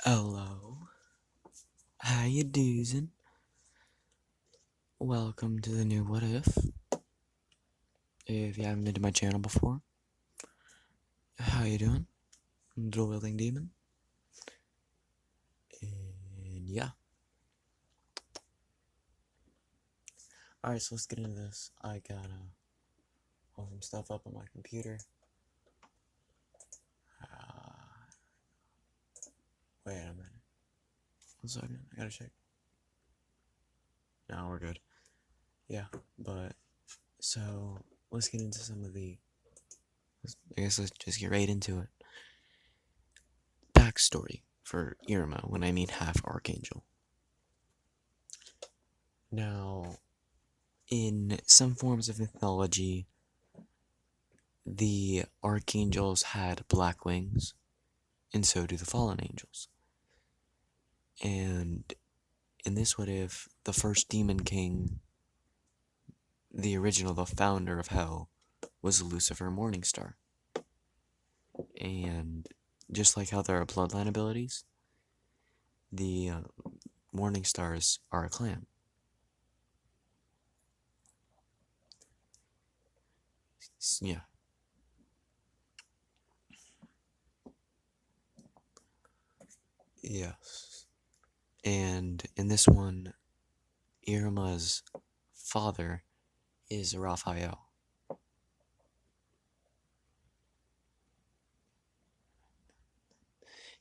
Hello, how you doing? Welcome to the new What If. If you haven't been to my channel before, how you doing? I'm Dueling Demon. And yeah. Alright, so let's get into this. I gotta hold some stuff up on my computer. Wait a minute. 1 second, I gotta check. No, we're good. Yeah, but, so, let's get into some of the, I guess let's just get right into it. Backstory for Iruma, when I mean half Archangel. Now, in some forms of mythology, the archangels had black wings, and so do the fallen angels. And in this what if, the first demon king, the original, the founder of hell, was Lucifer Morningstar. And just like how there are bloodline abilities, the Morningstars are a clan. Yeah. Yes. And in this one, Iruma's father is Raphael.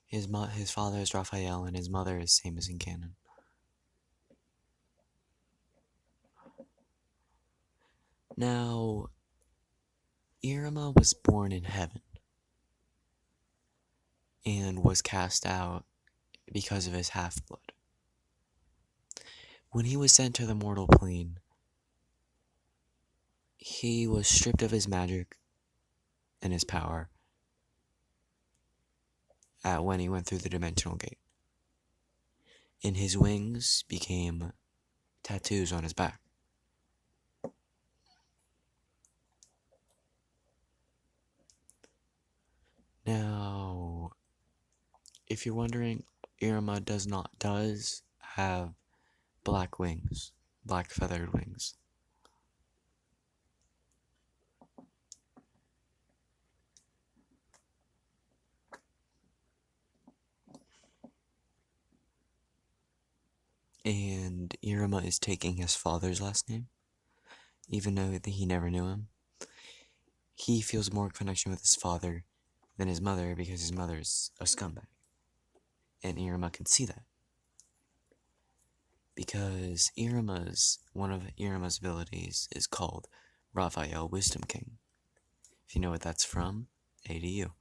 His father is Raphael, and his mother is same as in canon. Now, Iruma was born in heaven, and was cast out because of his half-blood. When he was sent to the mortal plane, he was stripped of his magic and his power when he went through the dimensional gate. And his wings became tattoos on his back. Now, if you're wondering, Iruma does have black wings, black feathered wings. And Iruma is taking his father's last name, even though he never knew him. He feels more connection with his father than his mother because his mother's a scumbag. And Iruma can see that. Because one of Iruma's abilities is called Raphael Wisdom King. If you know what that's from, ADU.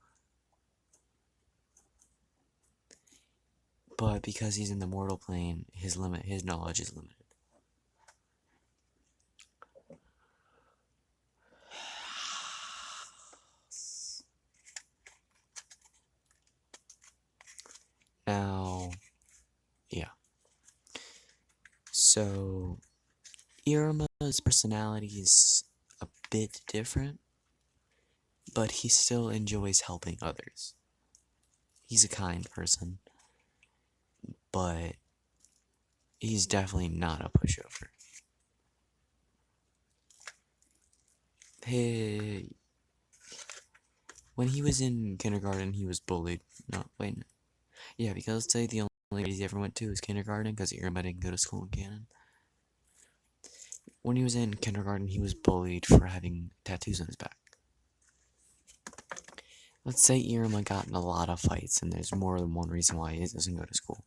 But because he's in the mortal plane, his knowledge is limited. Now, yeah. So, Iruma's personality is a bit different, but he still enjoys helping others. He's a kind person, but he's definitely not a pushover. When he was in kindergarten, he was bullied. No, wait. Yeah, because let's say the only grade he ever went to was kindergarten, because Iruma didn't go to school in canon. When he was in kindergarten, he was bullied for having tattoos on his back. Let's say Iruma got in a lot of fights, and there's more than one reason why he doesn't go to school.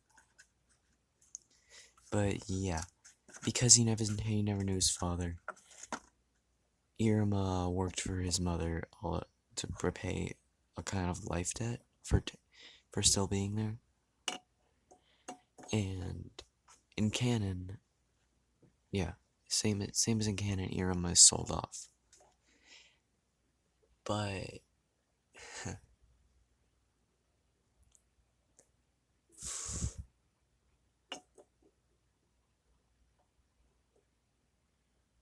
But yeah, because he never knew his father, Iruma worked for his mother to repay a kind of life debt for still being there. And in canon, yeah, same as in canon, Iruma is sold off. But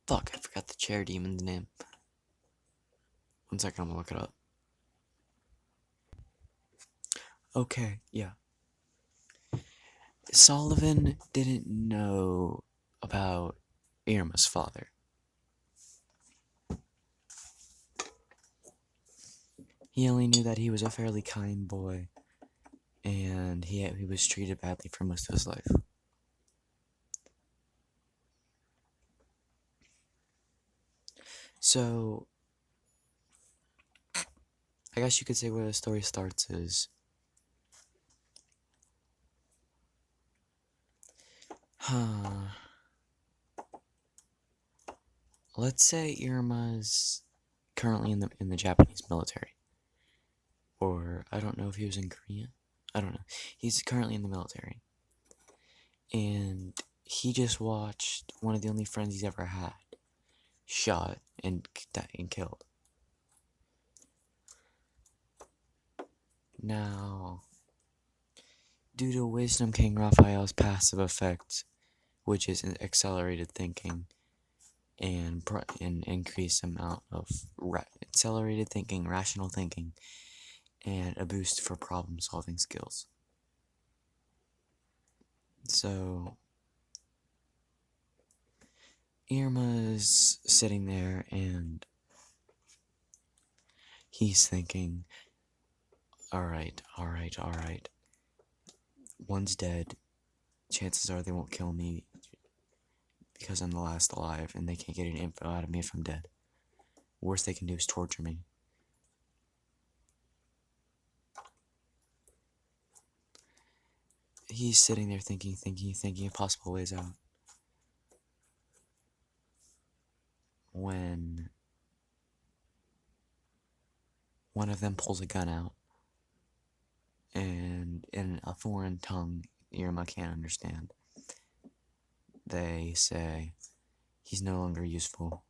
fuck, I forgot the chair demon's name. 1 second, I'm gonna look it up. Okay, yeah. Sullivan didn't know about Iruma's father. He only knew that he was a fairly kind boy, and he was treated badly for most of his life. So, I guess you could say where the story starts is, let's say Iruma's currently in the Japanese military, or I don't know if he was in Korea. I don't know. He's currently in the military, and he just watched one of the only friends he's ever had shot and killed. Now, due to Wisdom King Raphael's passive effect, which is accelerated thinking and an increased amount of accelerated thinking, rational thinking, and a boost for problem-solving skills. So, Irma's sitting there and he's thinking, alright. One's dead. Chances are they won't kill me because I'm the last alive and they can't get any info out of me if I'm dead. Worst they can do is torture me. He's sitting there thinking of possible ways out. When one of them pulls a gun out, and in a foreign tongue Iruma can't understand, they say he's no longer useful.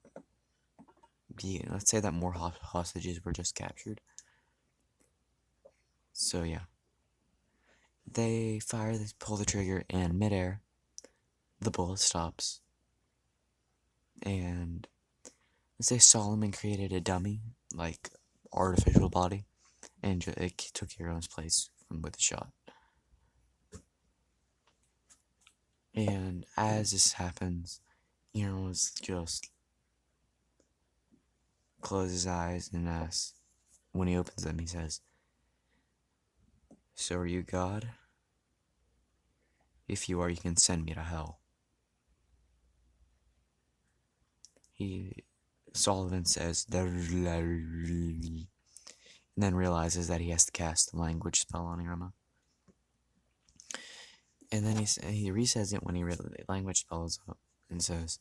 Let's say that more hostages were just captured. So yeah. They pull the trigger, and midair, the bullet stops. And let's say Solomon created a dummy, like artificial body, and it took Hero's place with the shot. And as this happens, Hero's just closes his eyes and asks. When he opens them, he says, "So are you God? If you are, you can send me to hell." Sullivan says, and then realizes that he has to cast the language spell on Iruma. And then he resays it when the language spell is up and says,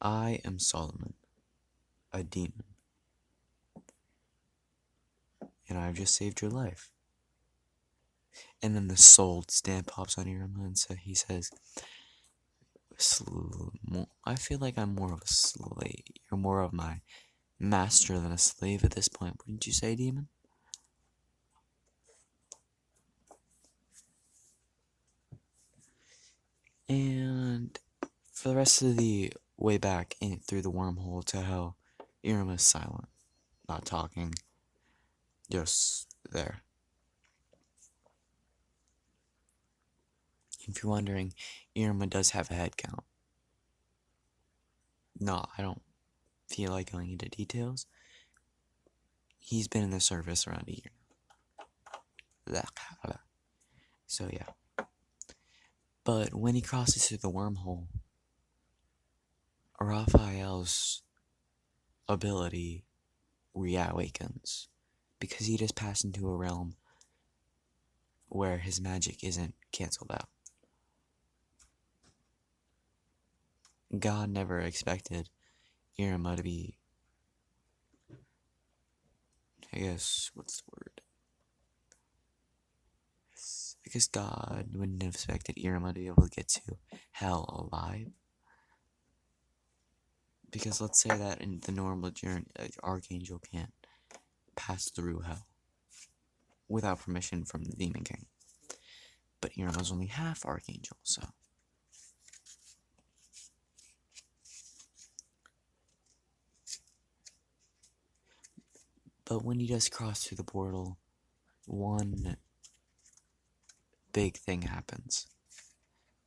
"I am Solomon, a demon, and I've just saved your life." And then the soul stamp pops on Iruma, and so he says, "I feel like I'm more of a slave. You're more of my master than a slave at this point, wouldn't you say, demon?" And for the rest of the way back through the wormhole to hell, Iruma's silent, not talking, just there. If you're wondering, Iruma does have a head count. No, I don't feel like going into details. He's been in the service around a year. So yeah. But when he crosses through the wormhole, Raphael's ability reawakens, because he just passed into a realm where his magic isn't cancelled out. God never expected Iruma to be, I guess, what's the word? I guess God wouldn't have expected Iruma to be able to get to hell alive. Because let's say that in the normal journey, Archangel can't pass through hell without permission from the Demon King. But Iruma's only half Archangel, so. But when he does cross through the portal, one big thing happens.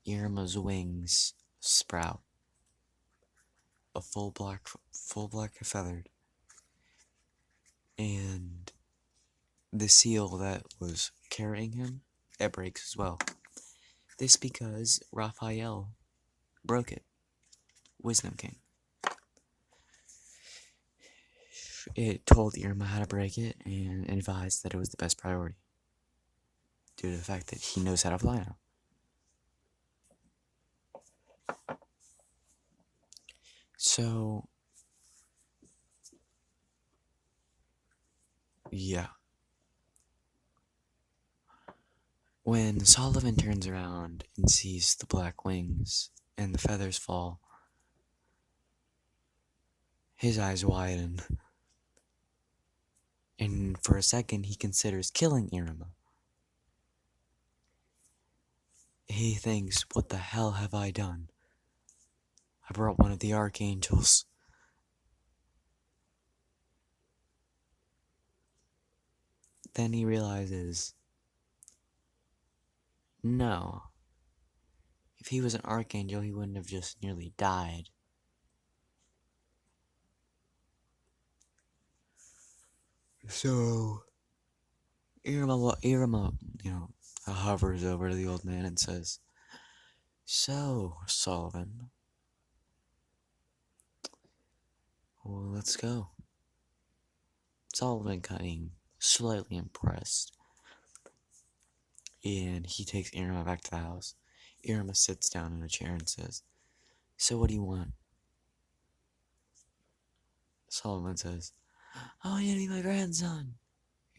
Iruma's wings sprout. A full black feathered, and the seal that was carrying him, it breaks as well. This because Raphael broke it. Wisdom King. It told Iruma how to break it and advised that it was the best priority, due to the fact that he knows how to fly now. So, yeah. When Sullivan turns around and sees the black wings and the feathers fall, his eyes widen, and for a second he considers killing Iruma. He thinks, what the hell have I done? I brought one of the archangels. Then he realizes, no. If he was an archangel, he wouldn't have just nearly died. So, Iruma, hovers over to the old man and says, so, Sullivan, well, let's go. Sullivan cutting, slightly impressed, and he takes Iruma back to the house. Iruma sits down in a chair and says, so what do you want? Sullivan says, I want you to be my grandson.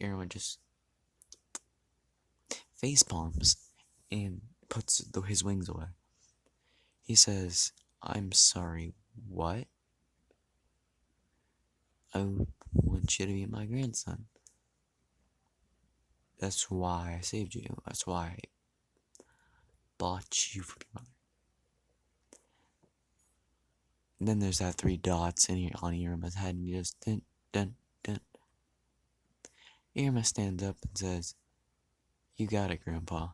Iruma just face palms and puts his wings away. He says, I'm sorry, what? I want you to be my grandson. That's why I saved you. That's why I bought you from your mother. And then there's that 3 dots on Iruma's head, and he just dun dun dun. Iruma stands up and says, you got it, Grandpa.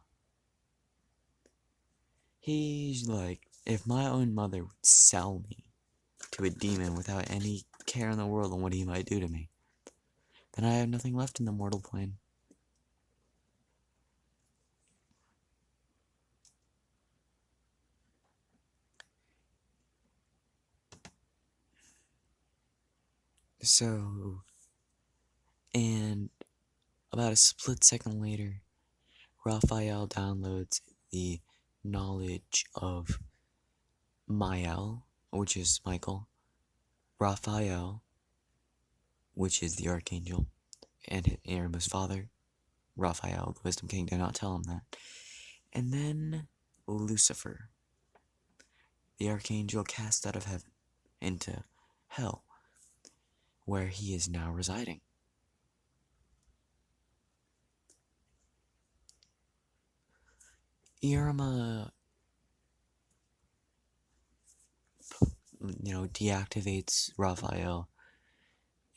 He's like, if my own mother would sell me to a demon without any care in the world on what he might do to me, then I have nothing left in the mortal plane. So, and about a split second later, Raphael downloads the knowledge of Mael, which is Michael, Raphael, which is the archangel, and Iruma's father, Raphael, the Wisdom King, did not tell him that. And then Lucifer, the archangel cast out of heaven into hell, where he is now residing. Iruma, deactivates Raphael,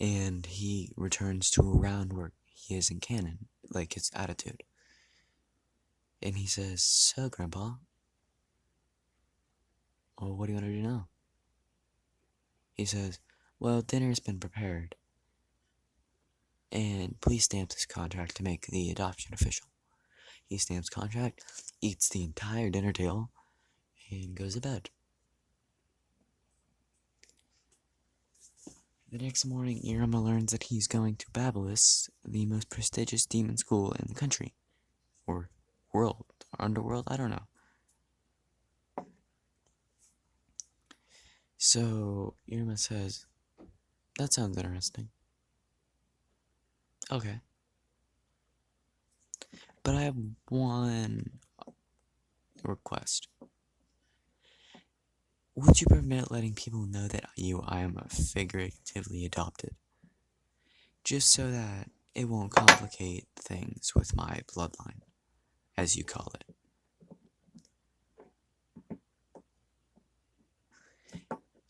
and he returns to around where he is in canon, like his attitude. And he says, so, Grandpa, well, what do you want to do now? He says, well, dinner's been prepared, and please stamp this contract to make the adoption official. He stamps contract, eats the entire dinner table, and goes to bed. The next morning, Iruma learns that he's going to Babylos, the most prestigious demon school in the country. Or world. Or underworld, I don't know. So, Iruma says, that sounds interesting. Okay. But I have one request. Would you permit letting people know that I am figuratively adopted? Just so that it won't complicate things with my bloodline, as you call it.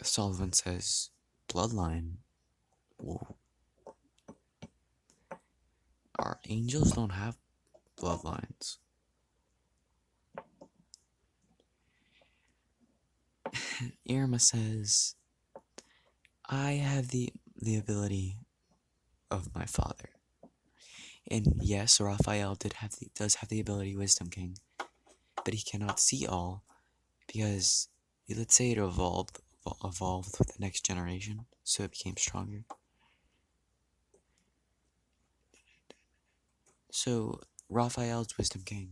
Sullivan says, bloodline? Whoa. Our angels don't have bloodlines. Iruma says, I have the ability of my father. And yes, Raphael does have the ability Wisdom King, but he cannot see all because, let's say it evolved with the next generation, so it became stronger. So Raphael's Wisdom King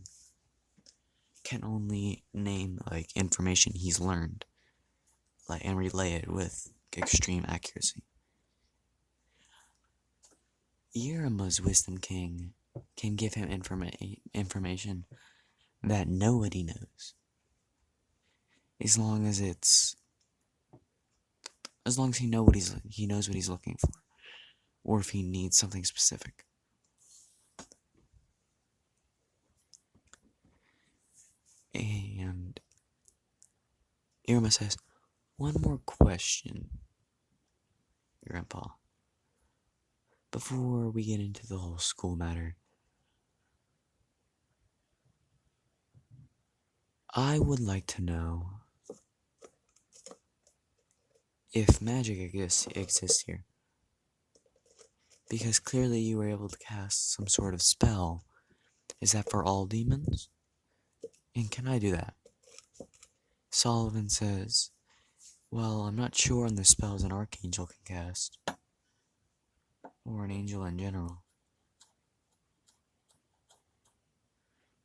can only name like information he's learned, and relay it with extreme accuracy. Iruma's Wisdom King can give him information that nobody knows, as long as he knows what he's looking for, or if he needs something specific. And Iruma says, one more question, Grandpa, before we get into the whole school matter. I would like to know if magic exists here. Because clearly you were able to cast some sort of spell. Is that for all demons? And can I do that? Sullivan says, well, I'm not sure on the spells an archangel can cast. Or an angel in general.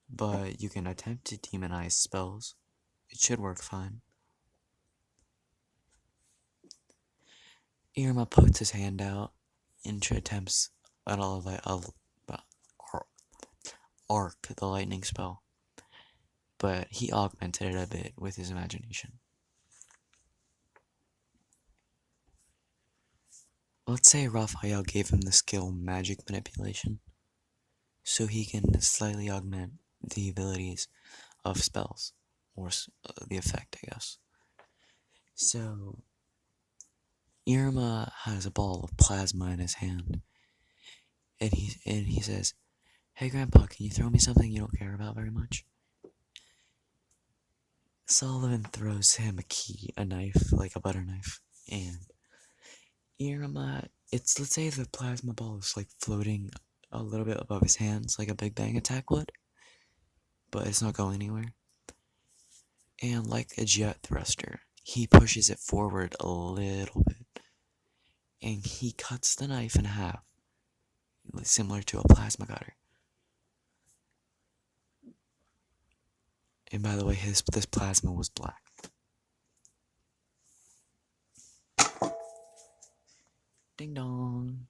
But you can attempt to demonize spells. It should work fine. Iruma puts his hand out and attempts at arc the lightning spell. But he augmented it a bit with his imagination. Let's say Raphael gave him the skill magic manipulation, so he can slightly augment the abilities of spells, or the effect, I guess. So, Iruma has a ball of plasma in his hand, and he says, hey Grandpa, can you throw me something you don't care about very much? Sullivan throws him a knife, like a butter knife, and Iruma, let's say the plasma ball is like floating a little bit above his hands, like a Big Bang attack would, but it's not going anywhere. And like a jet thruster, he pushes it forward a little bit, and he cuts the knife in half, similar to a plasma cutter. And by the way, this plasma was black. Ding dong.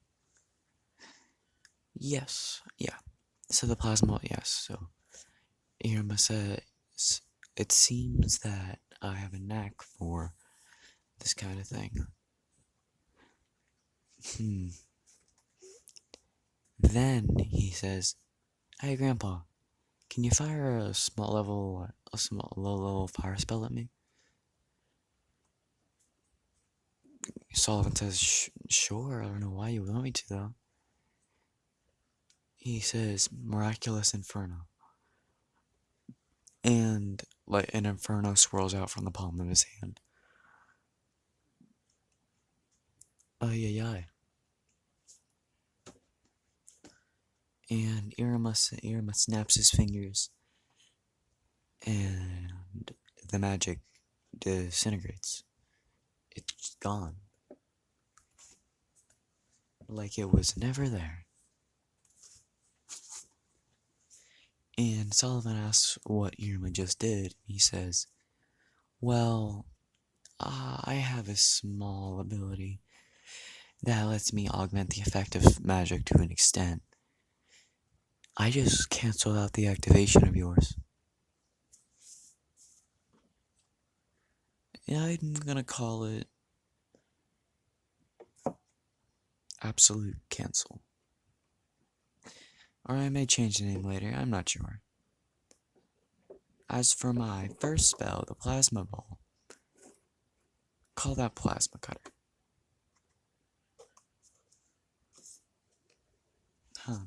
Yes, yeah. So the plasma, yes. So Iruma says, it seems that I have a knack for this kind of thing. Then he says, hey Grandpa, can you fire a low level fire spell at me? Sullivan says, sure, I don't know why you want me to though. He says, miraculous inferno. And like an inferno swirls out from the palm of his hand. Ay ay ay. And Iruma snaps his fingers, and the magic disintegrates. It's gone. Like it was never there. And Sullivan asks what Iruma just did. He says, well, I have a small ability that lets me augment the effect of magic to an extent. I just canceled out the activation of yours. Yeah, I'm gonna call it absolute cancel. Or I may change the name later, I'm not sure. As for my first spell, the plasma ball, call that plasma cutter.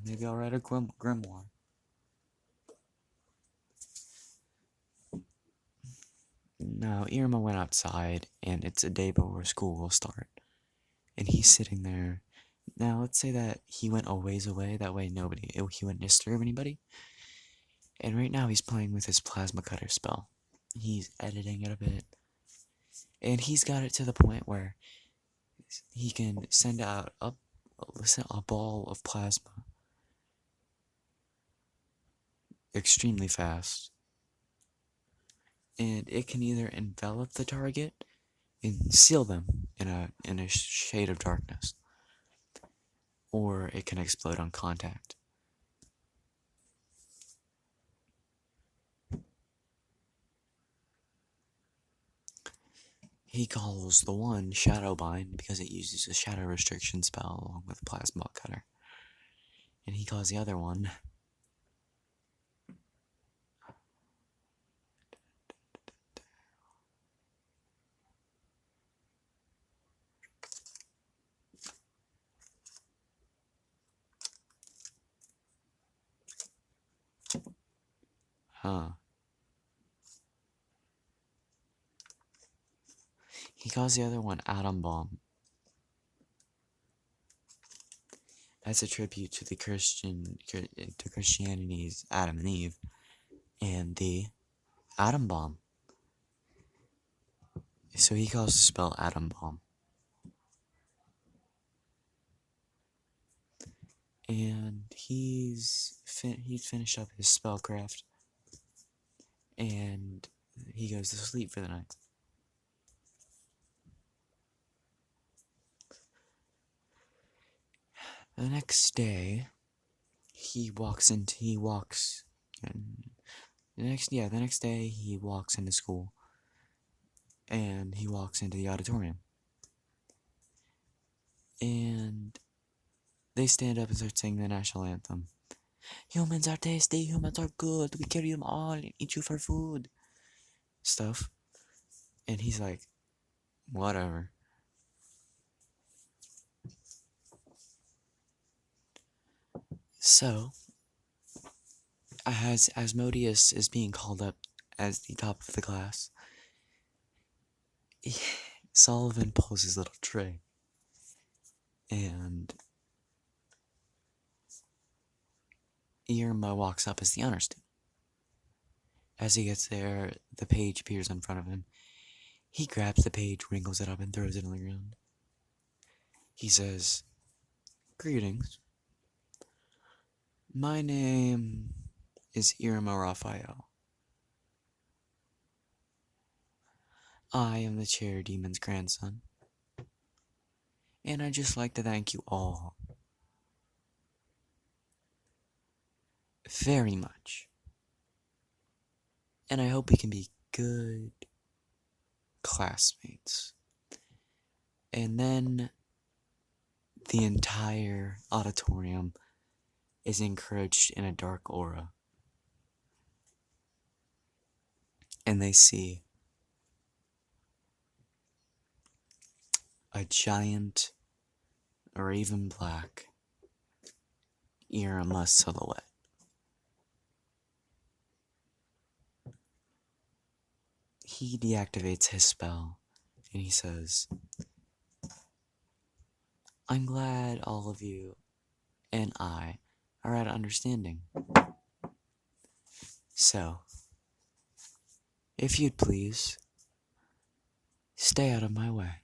Maybe I'll write a grimoire. Now, Iruma went outside, and it's a day before school will start. And he's sitting there. Now, let's say that he went a ways away, that way he wouldn't disturb anybody. And right now he's playing with his plasma cutter spell. He's editing it a bit. And he's got it to the point where he can send out a ball of plasma extremely fast. And it can either envelop the target and seal them in a shade of darkness, or it can explode on contact. He calls the one Shadowbind because it uses a shadow restriction spell along with a plasma cutter. And he calls the other one He calls the other one Atom Bomb. That's a tribute to the Christianity's Adam and Eve and the Atom Bomb. So he calls the spell Atom Bomb. And he's finished up his spellcraft, and he goes to sleep for the night. The next day, the next day he walks into school, and he walks into the auditorium, and they stand up and start singing the national anthem. Humans are tasty, humans are good, we carry them all and eat you for food. Stuff. And he's like, whatever. So, as Asmodius is being called up as the top of the class, Sullivan pulls his little tray, and Iruma walks up as the honor student. As he gets there, the page appears in front of him. He grabs the page, wrinkles it up, and throws it on the ground. He says, "Greetings. My name is Iruma Raphael. I am the Chair Demon's grandson. And I'd just like to thank you all very much. And I hope we can be good classmates." And then the entire auditorium is encroached in a dark aura. And they see a giant, raven black Iruma silhouette. He deactivates his spell, and he says, "I'm glad all of you and I are at understanding. So, if you'd please, stay out of my way."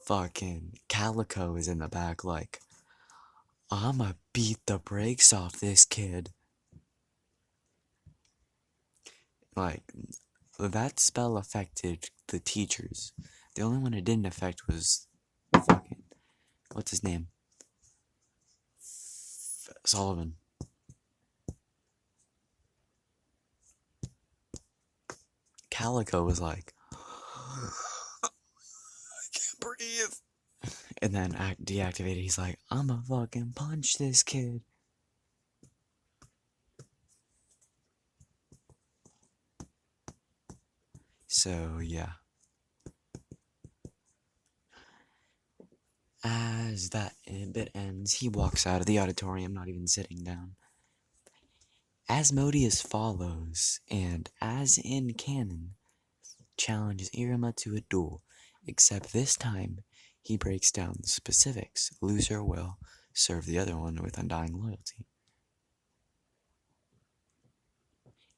Fucking Calico is in the back like, "I'ma beat the brakes off this kid." Like, that spell affected the teachers. The only one it didn't affect was fucking, what's his name? Sullivan. Calico was like, "I can't breathe." And then deactivated, he's like, "I'ma fucking punch this kid." So, yeah. As that bit ends, he walks out of the auditorium, not even sitting down. Asmodius follows, and, as in canon, challenges Iruma to a duel, except this time he breaks down the specifics. Loser will serve the other one with undying loyalty.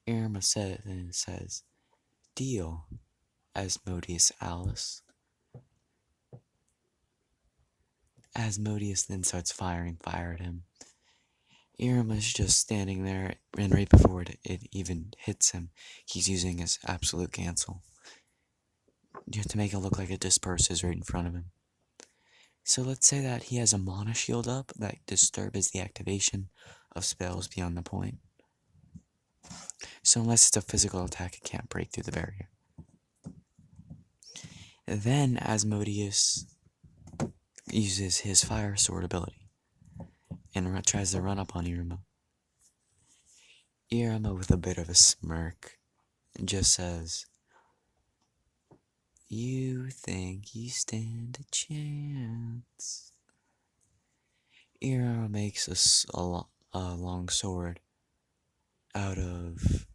Iruma says, "Deal, Asmodius Alice." Asmodius then starts firing fire at him. Iruma's just standing there, and right before it even hits him, he's using his absolute cancel. You have to make it look like it disperses right in front of him. So let's say that he has a mana shield up that disturbs the activation of spells beyond the point. So unless it's a physical attack, it can't break through the barrier. Then Asmodius uses his fire sword ability and tries to run up on Iruma. Iruma, with a bit of a smirk, just says, "You think you stand a chance." Iruma makes a long sword out of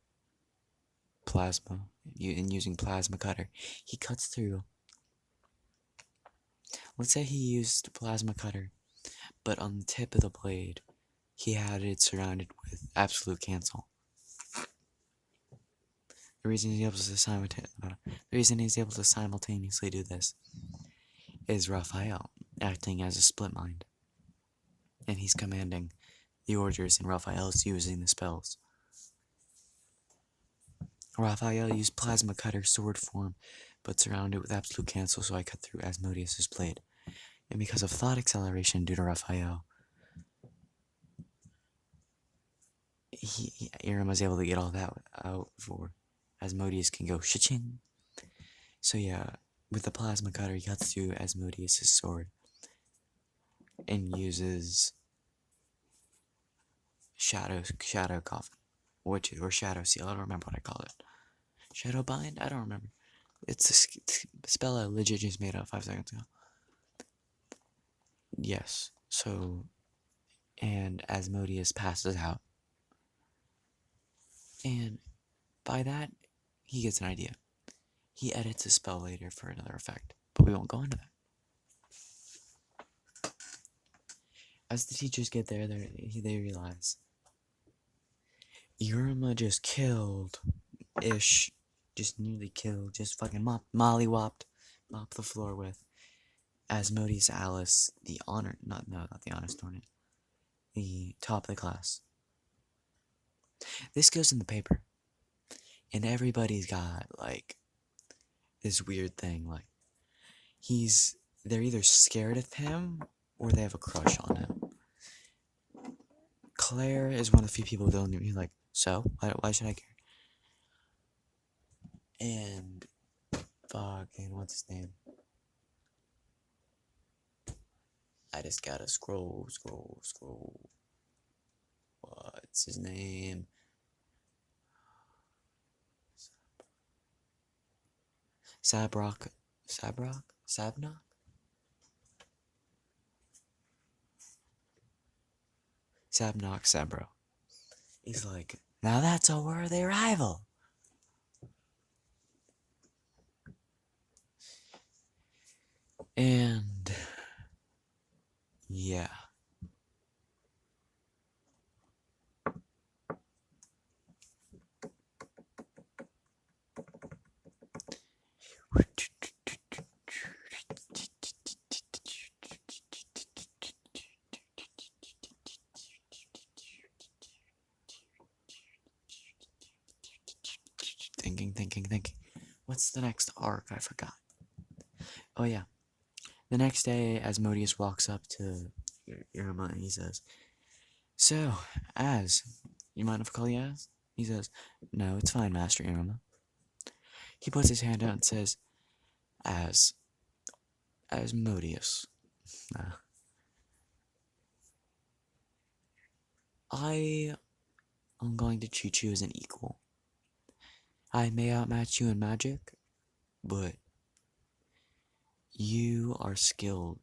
plasma, and using plasma cutter, he cuts through. Let's say he used plasma cutter, but on the tip of the blade, he had it surrounded with absolute cancel. The reason he's able to simultaneously do this is Raphael acting as a split mind, and he's commanding the orders, and Raphael's using the spells. Raphael used plasma cutter sword form, but surrounded with absolute cancel, so I cut through Asmodius' blade. And because of thought acceleration due to Raphael, Iruma was able to get all that out before Asmodius can go shitching. So yeah, with the plasma cutter, he cuts through Asmodius' sword and uses shadow coffin, or shadow seal. I don't remember what I call it. Shadow bind. I don't remember. It's a spell I legit just made up 5 seconds ago. Yes. So, and Asmodius passes out, and by that, he gets an idea. He edits a spell later for another effect, but we won't go into that. As the teachers get there, they realize Iruma just killed, just nearly killed, just fucking mopped the floor with Asmodius Alice, not the honor student, the top of the class. This goes in the paper, and everybody's got like this weird thing, like they're either scared of him or they have a crush on him. Claire is one of the few people who don't even like, so why should I care? And fucking what's his name? I just gotta scroll. What's his name? Sabnock? Sabro. He's like, now that's a worthy rival. And yeah. Thinking. What's the next arc? I forgot. Oh yeah. The next day, Asmodius walks up to Iruma and he says, "So, you mind if I call you Az?" He says, "No, it's fine, Master Iruma." He puts his hand out and says, Asmodius. I am going to treat you as an equal. I may outmatch you in magic, but you are skilled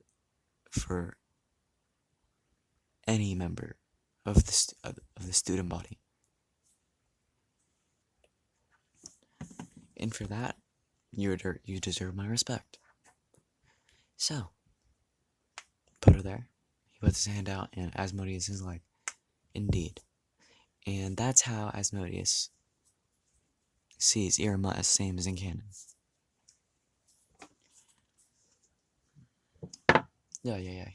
for any member of the student body. And for that, you deserve my respect. So, put her there. He puts his hand out, and Asmodius is like, indeed. And that's how Asmodius sees Iruma as same as in canon. Yeah.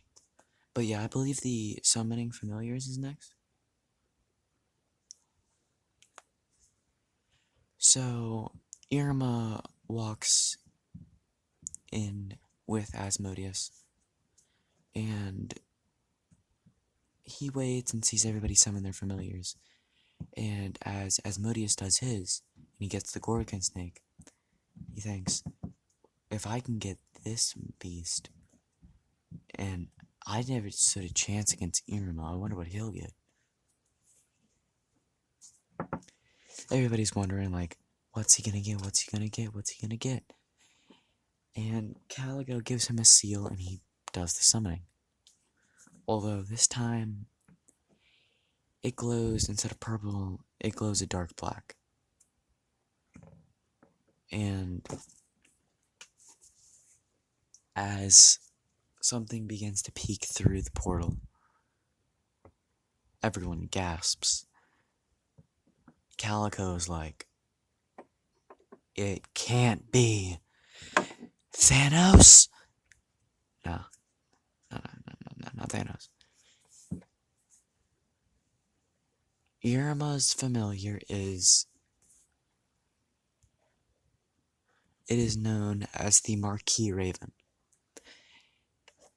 But yeah, I believe the summoning familiars is next. So, Iruma walks in with Asmodius, and he waits and sees everybody summon their familiars. And as Asmodius does his, and he gets the Gorgon snake, he thinks, if I can get this beast, and I never stood a chance against Iruma, I wonder what he'll get. Everybody's wondering, like, what's he gonna get? What's he gonna get? What's he gonna get? And Caligo gives him a seal, and he does the summoning. Although this time, it glows, instead of purple, it glows a dark black. And as something begins to peek through the portal, everyone gasps. Calico's like, it can't be Thanos? No, not Thanos. Iruma's familiar is... It is known as the Marquis Raven.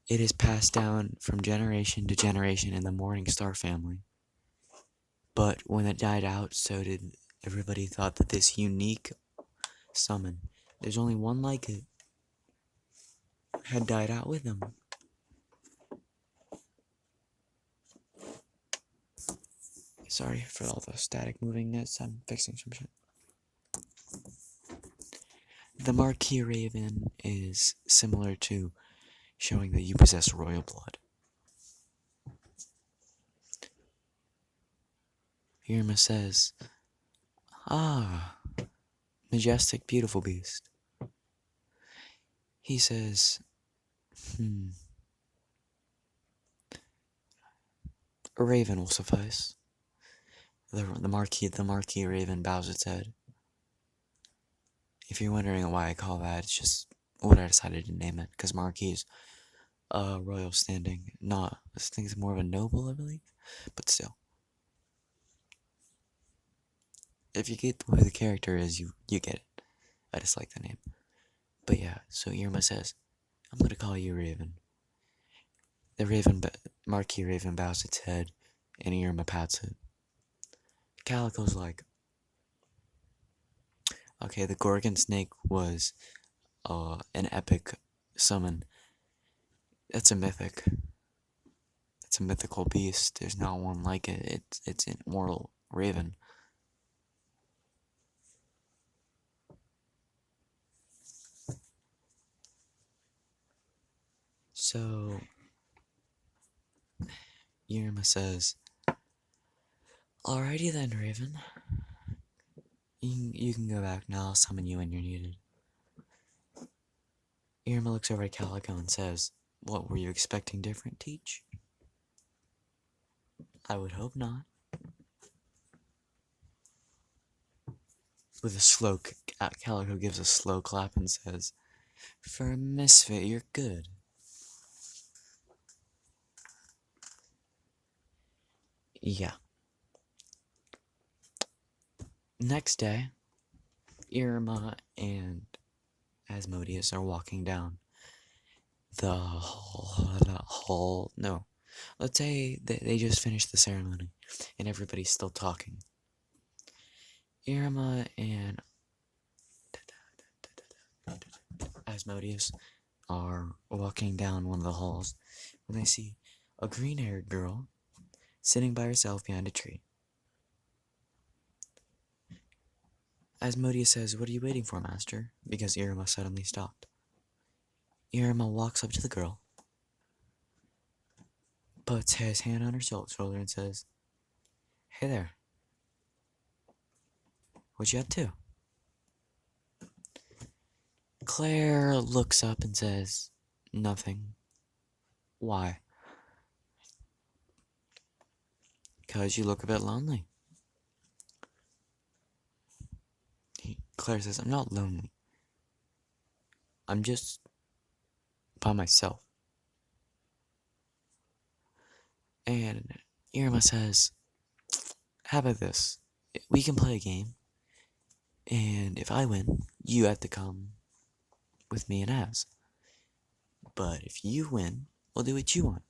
It is passed down from generation to generation in the Morningstar family. But when it died out, so did everybody thought that this unique summon, there's only one like it, had died out with them. Sorry for all the static movingness, I'm fixing some shit. The Marquis Raven is similar to showing that you possess royal blood. Iruma says, ah, majestic, beautiful beast. He says, a raven will suffice. The Marquis Raven bows its head. If you're wondering why I call that, it's just what I decided to name it, because Marquis is royal standing, not, I think it's more of a noble, I believe, but still. If you get who the character is, you get it. I just like the name. But yeah, so Iruma says, I'm gonna call you Raven. The Marquis Raven bows its head, and Iruma pats it. Calico's like, okay, the Gorgon snake was an epic summon. It's a mythic. It's a mythical beast. There's not one like it. It's an immortal raven. So, Iruma says, alrighty then, Raven. You can go back now. I'll summon you when you're needed. Iruma looks over at Calico and says, what were you expecting different, Teach? I would hope not. With a slow, Calico gives a slow clap and says, for a misfit, you're good. Yeah. Next day, Iruma and Asmodius are walking down the hall. No. Let's say they just finished the ceremony and everybody's still talking. Iruma and Asmodius are walking down one of the halls when they see a green-haired girl sitting by herself behind a tree. Asmodius says, what are you waiting for, master? Because Iruma suddenly stopped. Iruma walks up to the girl puts his hand on her shoulder and says, "Hey there, what you up to?" Claire looks up and says, "Nothing." "Why?" "'Cause you look a bit lonely." Claire says, "I'm not lonely. I'm just by myself." And Iruma says, "How about this? We can play a game, and if I win, you have to come with me and Az. But if you win, we'll do what you want."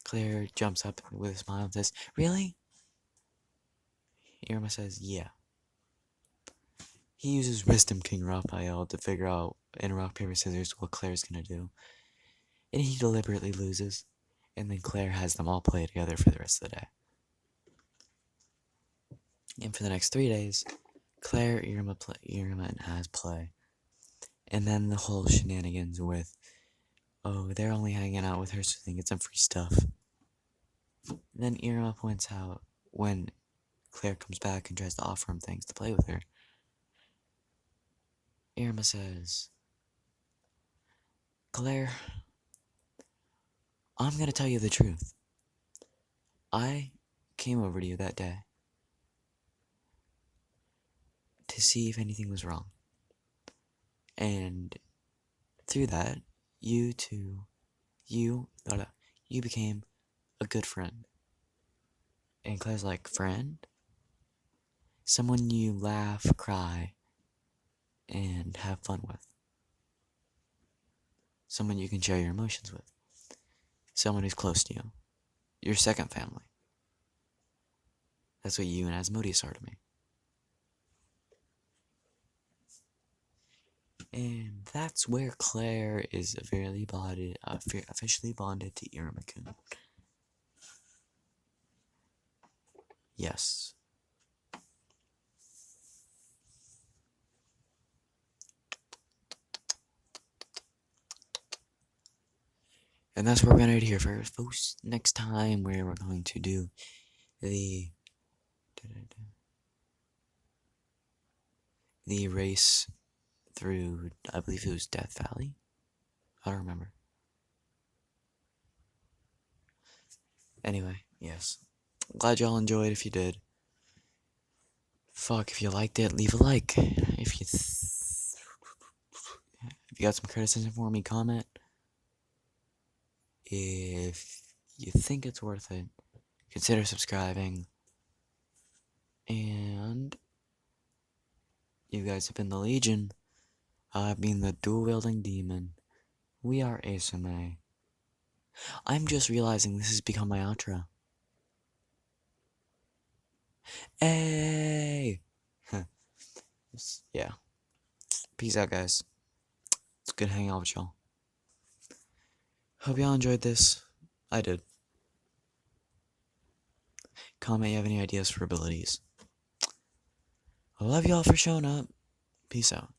Claire jumps up with a smile and says, "Really?" Irma says, "Yeah." He uses Wisdom King Raphael to figure out in rock, paper, scissors what Claire's gonna do. And he deliberately loses. And then Claire has them all play together for the rest of the day. And for the next 3 days, Claire, Irma, and Az play. And then the whole shenanigans with, oh, they're only hanging out with her so they can get some free stuff. Then Irma points out when Claire comes back and tries to offer him things to play with her. Irma says, "Claire, I'm gonna tell you the truth. I came over to you that day to see if anything was wrong. And through that, you became a good friend." And Claire's like, "Friend? Someone you laugh, cry, and have fun with. Someone you can share your emotions with. Someone who's close to you. Your second family. That's what you and Asmodius are to me." And that's where Claire is officially bonded to Iruma-kun. Yes. And that's what we're gonna do here for folks. Next time, where we're going to do the race through, I believe it was Death Valley. I don't remember. Anyway, yes. Glad y'all enjoyed. If you did, fuck. If you liked it, leave a like. If you got some criticism for me, comment. If you think it's worth it, consider subscribing. And you guys have been the Legion. I've been the dual-wielding demon. We are ASMA. I'm just realizing this has become my outro. Hey! Yeah. Peace out, guys. It's good hanging out with y'all. Hope y'all enjoyed this. I did. Comment if you have any ideas for abilities. I love y'all for showing up. Peace out.